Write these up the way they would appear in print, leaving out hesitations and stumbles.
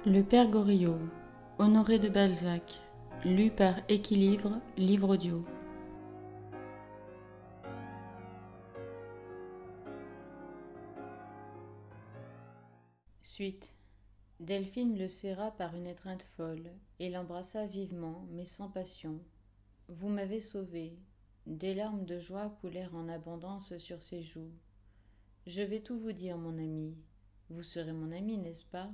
Le Père Goriot, Honoré de Balzac, lu par Équilivre, livre audio. Suite. Delphine le serra par une étreinte folle et l'embrassa vivement, mais sans passion. Vous m'avez sauvé. Des larmes de joie coulèrent en abondance sur ses joues. Je vais tout vous dire, mon ami. Vous serez mon ami, n'est-ce pas?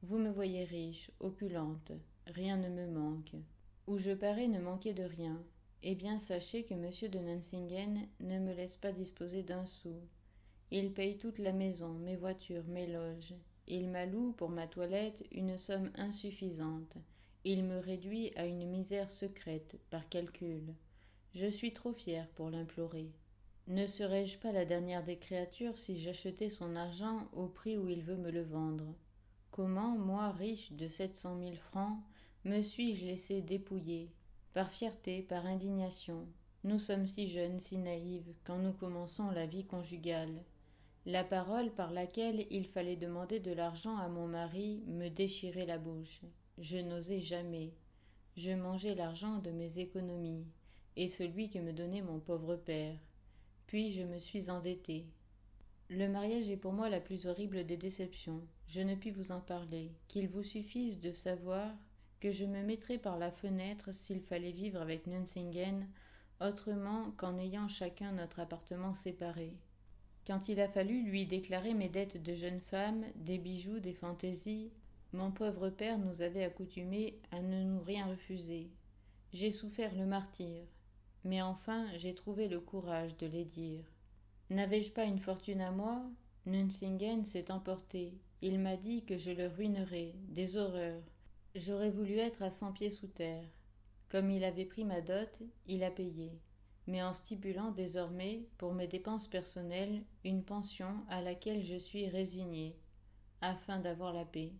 Vous me voyez riche, opulente, rien ne me manque. Où je parais ne manquer de rien. Eh bien, sachez que M. de Nucingen ne me laisse pas disposer d'un sou. Il paye toute la maison, mes voitures, mes loges. Il m'alloue pour ma toilette une somme insuffisante. Il me réduit à une misère secrète, par calcul. Je suis trop fière pour l'implorer. Ne serais-je pas la dernière des créatures si j'achetais son argent au prix où il veut me le vendre? Comment, moi, riche de 700 000 francs, me suis-je laissé dépouiller? Par fierté, par indignation. Nous sommes si jeunes, si naïves, quand nous commençons la vie conjugale. La parole par laquelle il fallait demander de l'argent à mon mari me déchirait la bouche. Je n'osais jamais. Je mangeais l'argent de mes économies, et celui que me donnait mon pauvre père. Puis je me suis endettée. Le mariage est pour moi la plus horrible des déceptions. Je ne puis vous en parler, qu'il vous suffise de savoir que je me mettrais par la fenêtre s'il fallait vivre avec Nucingen, autrement qu'en ayant chacun notre appartement séparé. Quand il a fallu lui déclarer mes dettes de jeune femme, des bijoux, des fantaisies, mon pauvre père nous avait accoutumés à ne nous rien refuser. J'ai souffert le martyre, mais enfin j'ai trouvé le courage de les dire. N'avais-je pas une fortune à moi? Nucingen s'est emporté. Il m'a dit que je le ruinerais, des horreurs. J'aurais voulu être à 100 pieds sous terre. Comme il avait pris ma dot, il a payé, mais en stipulant désormais, pour mes dépenses personnelles, une pension à laquelle je suis résignée, afin d'avoir la paix.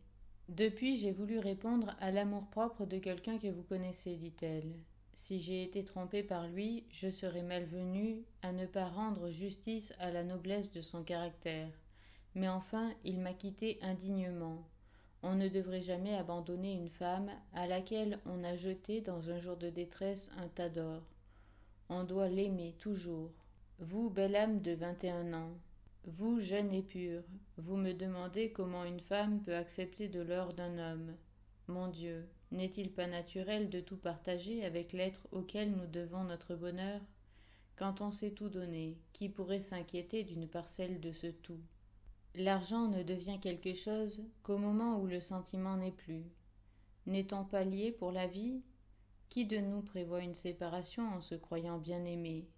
Depuis, j'ai voulu répondre à l'amour-propre de quelqu'un que vous connaissez, dit-elle. Si j'ai été trompée par lui, je serais malvenue à ne pas rendre justice à la noblesse de son caractère. Mais enfin, il m'a quittée indignement. On ne devrait jamais abandonner une femme à laquelle on a jeté dans un jour de détresse un tas d'or. On doit l'aimer toujours. Vous, belle âme de 21 ans, vous, jeune et pure, vous me demandez comment une femme peut accepter de l'or d'un homme. Mon Dieu, n'est-il pas naturel de tout partager avec l'être auquel nous devons notre bonheur? Quand on sait tout donner, qui pourrait s'inquiéter d'une parcelle de ce tout? L'argent ne devient quelque chose qu'au moment où le sentiment n'est plus. N'est-on pas lié pour la vie? Qui de nous prévoit une séparation en se croyant bien aimé?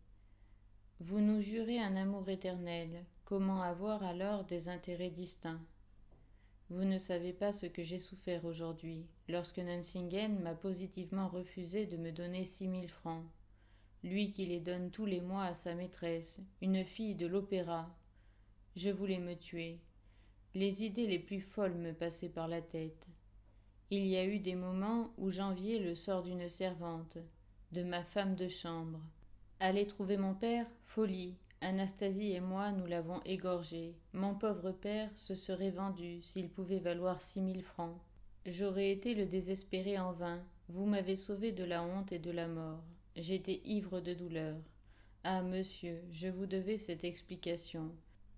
Vous nous jurez un amour éternel, comment avoir alors des intérêts distincts? Vous ne savez pas ce que j'ai souffert aujourd'hui, lorsque Nucingen m'a positivement refusé de me donner 6 000 francs. Lui qui les donne tous les mois à sa maîtresse, une fille de l'opéra. Je voulais me tuer. Les idées les plus folles me passaient par la tête. Il y a eu des moments où j'enviais le sort d'une servante, de ma femme de chambre. Aller trouver mon père, folie. Anastasie et moi, nous l'avons égorgé. Mon pauvre père se serait vendu s'il pouvait valoir 6 000 francs. J'aurais été le désespéré en vain. Vous m'avez sauvé de la honte et de la mort. J'étais ivre de douleur. Ah, monsieur, je vous devais cette explication.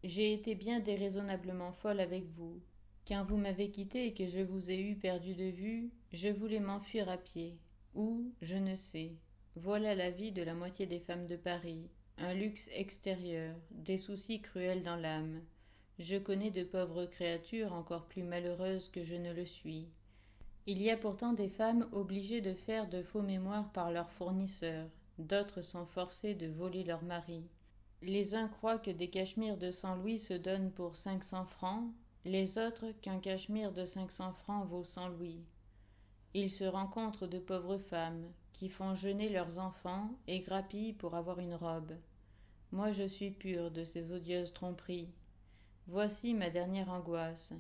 J'ai été bien déraisonnablement folle avec vous. Quand vous m'avez quitté et que je vous ai eu perdu de vue, je voulais m'enfuir à pied. Où, je ne sais. Voilà la vie de la moitié des femmes de Paris. Un luxe extérieur, des soucis cruels dans l'âme. Je connais de pauvres créatures encore plus malheureuses que je ne le suis. Il y a pourtant des femmes obligées de faire de faux mémoires par leurs fournisseurs. D'autres sont forcées de voler leur mari. Les uns croient que des cachemires de 100 louis se donnent pour 500 francs, les autres qu'un cachemire de 500 francs vaut 100 louis. Il se rencontre de pauvres femmes qui font jeûner leurs enfants et grappillent pour avoir une robe. Moi je suis pure de ces odieuses tromperies. Voici ma dernière angoisse.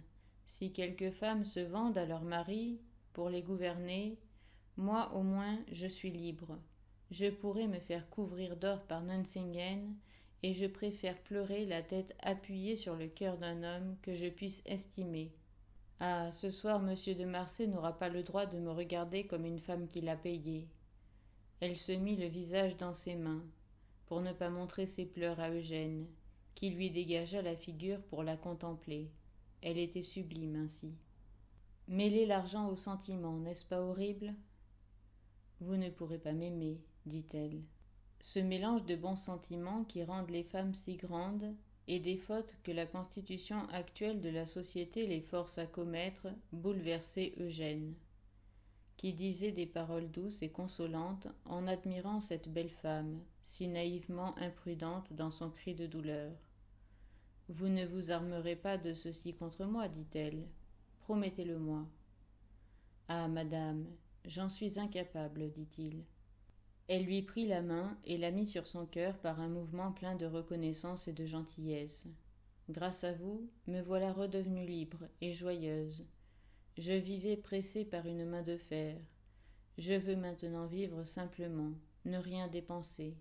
Si quelques femmes se vendent à leurs maris pour les gouverner, moi au moins je suis libre. Je pourrais me faire couvrir d'or par Nucingen, et je préfère pleurer la tête appuyée sur le cœur d'un homme que je puisse estimer. Ah, ce soir, monsieur de Marsay n'aura pas le droit de me regarder comme une femme qu'il a payée. Elle se mit le visage dans ses mains, pour ne pas montrer ses pleurs à Eugène, qui lui dégagea la figure pour la contempler. Elle était sublime ainsi. Mêler l'argent au sentiment, n'est-ce pas horrible? Vous ne pourrez pas m'aimer, dit-elle. Ce mélange de bons sentiments qui rendent les femmes si grandes et des fautes que la constitution actuelle de la société les force à commettre bouleversait Eugène, qui disait des paroles douces et consolantes en admirant cette belle femme, si naïvement imprudente dans son cri de douleur. Vous ne vous armerez pas de ceci contre moi, dit-elle. Promettez-le-moi. Ah, madame, j'en suis incapable, dit-il. Elle lui prit la main et la mit sur son cœur par un mouvement plein de reconnaissance et de gentillesse. Grâce à vous, me voilà redevenue libre et joyeuse. Je vivais pressée par une main de fer. Je veux maintenant vivre simplement, ne rien dépenser.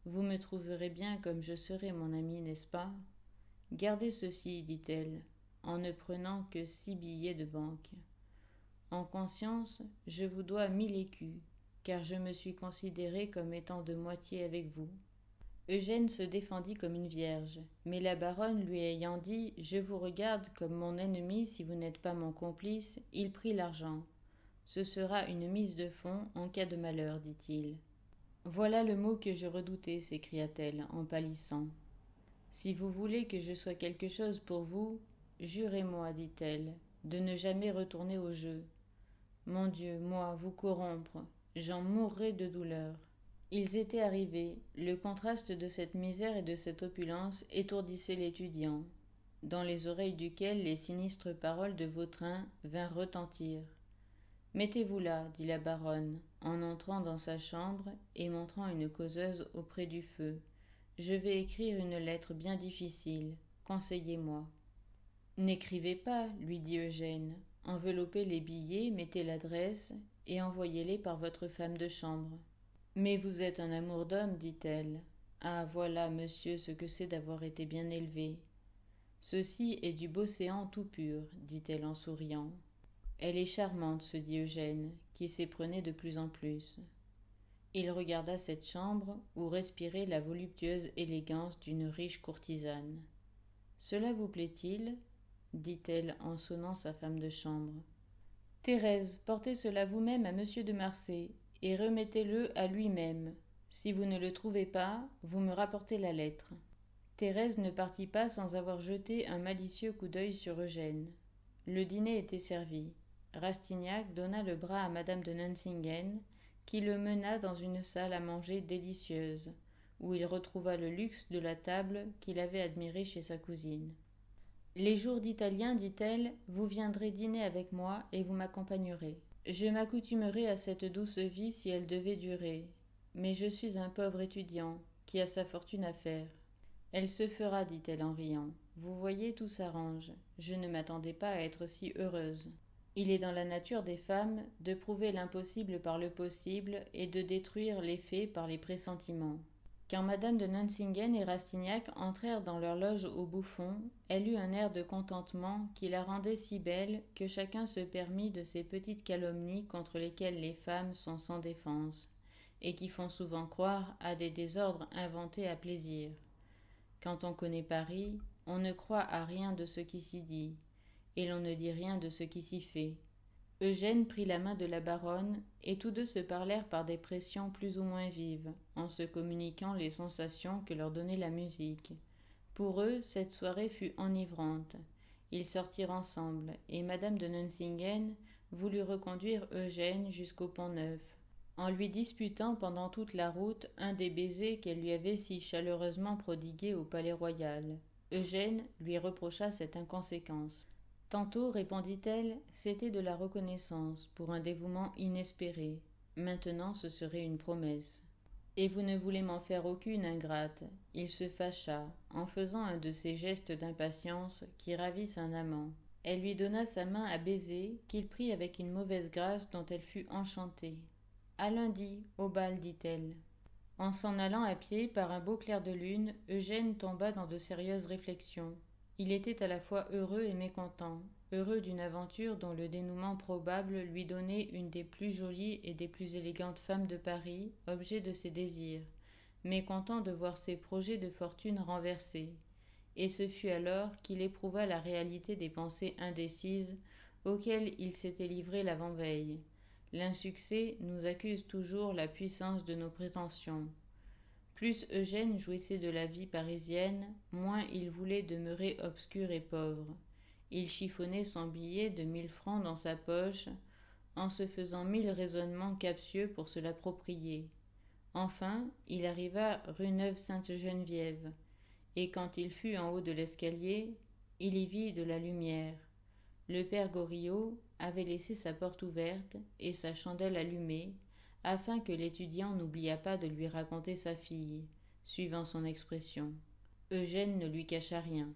Vous me trouverez bien comme je serai, mon ami, n'est-ce pas? Gardez ceci, dit-elle, en ne prenant que 6 billets de banque. En conscience, je vous dois 1000 écus, car je me suis considérée comme étant de moitié avec vous. Eugène se défendit comme une vierge, mais la baronne lui ayant dit « Je vous regarde comme mon ennemi si vous n'êtes pas mon complice », il prit l'argent. « Ce sera une mise de fonds en cas de malheur, dit-il. »« Voilà le mot que je redoutais, s'écria-t-elle en pâlissant. « Si vous voulez que je sois quelque chose pour vous, jurez-moi, dit-elle, de ne jamais retourner au jeu. Mon Dieu, moi, vous corrompre, j'en mourrai de douleur. » Ils étaient arrivés. Le contraste de cette misère et de cette opulence étourdissait l'étudiant, dans les oreilles duquel les sinistres paroles de Vautrin vinrent retentir. « Mettez-vous là, dit la baronne, en entrant dans sa chambre et montrant une causeuse auprès du feu. Je vais écrire une lettre bien difficile. Conseillez-moi. » « N'écrivez pas, lui dit Eugène. Enveloppez les billets, mettez l'adresse et envoyez-les par votre femme de chambre. Mais vous êtes un amour d'homme, dit-elle. Ah, voilà, monsieur, ce que c'est d'avoir été bien élevé. Ceci est du Beaucéant tout pur, dit-elle en souriant. Elle est charmante, se dit Eugène, qui s'éprenait de plus en plus. Il regarda cette chambre où respirait la voluptueuse élégance d'une riche courtisane. Cela vous plaît-il? Dit-elle en sonnant sa femme de chambre. Thérèse, portez cela vous-même à monsieur de Marsay et remettez-le à lui-même. Si vous ne le trouvez pas, vous me rapportez la lettre. Thérèse ne partit pas sans avoir jeté un malicieux coup d'œil sur Eugène. Le dîner était servi. Rastignac donna le bras à madame de Nuncingen, qui le mena dans une salle à manger délicieuse, où il retrouva le luxe de la table qu'il avait admirée chez sa cousine. Les jours d'Italien, dit-elle, vous viendrez dîner avec moi et vous m'accompagnerez. Je m'accoutumerai à cette douce vie si elle devait durer. Mais je suis un pauvre étudiant qui a sa fortune à faire. Elle se fera, dit-elle en riant. Vous voyez, tout s'arrange. Je ne m'attendais pas à être si heureuse. Il est dans la nature des femmes de prouver l'impossible par le possible et de détruire les faits par les pressentiments. Quand madame de Nuncingen et Rastignac entrèrent dans leur loge au Bouffon, elle eut un air de contentement qui la rendait si belle que chacun se permit de ces petites calomnies contre lesquelles les femmes sont sans défense, et qui font souvent croire à des désordres inventés à plaisir. Quand on connaît Paris, on ne croit à rien de ce qui s'y dit, et l'on ne dit rien de ce qui s'y fait. Eugène prit la main de la baronne, et tous deux se parlèrent par des pressions plus ou moins vives, en se communiquant les sensations que leur donnait la musique. Pour eux, cette soirée fut enivrante. Ils sortirent ensemble, et madame de Nuncingen voulut reconduire Eugène jusqu'au Pont-Neuf, en lui disputant pendant toute la route un des baisers qu'elle lui avait si chaleureusement prodigués au Palais-Royal. Eugène lui reprocha cette inconséquence. Tantôt, répondit-elle, c'était de la reconnaissance pour un dévouement inespéré. Maintenant, ce serait une promesse. Et vous ne voulez m'en faire aucune, ingrate. Il se fâcha, en faisant un de ces gestes d'impatience qui ravissent un amant. Elle lui donna sa main à baiser, qu'il prit avec une mauvaise grâce dont elle fut enchantée. À lundi, au bal, dit-elle. En s'en allant à pied par un beau clair de lune, Eugène tomba dans de sérieuses réflexions. Il était à la fois heureux et mécontent, heureux d'une aventure dont le dénouement probable lui donnait une des plus jolies et des plus élégantes femmes de Paris, objet de ses désirs, mécontent de voir ses projets de fortune renversés. Et ce fut alors qu'il éprouva la réalité des pensées indécises auxquelles il s'était livré l'avant-veille. L'insuccès nous accuse toujours la puissance de nos prétentions. Plus Eugène jouissait de la vie parisienne, moins il voulait demeurer obscur et pauvre. Il chiffonnait son billet de 1 000 francs dans sa poche, en se faisant 1000 raisonnements captieux pour se l'approprier. Enfin, il arriva rue Neuve-Sainte-Geneviève, et quand il fut en haut de l'escalier, il y vit de la lumière. Le père Goriot avait laissé sa porte ouverte et sa chandelle allumée, afin que l'étudiant n'oubliât pas de lui raconter sa fille, suivant son expression. Eugène ne lui cacha rien.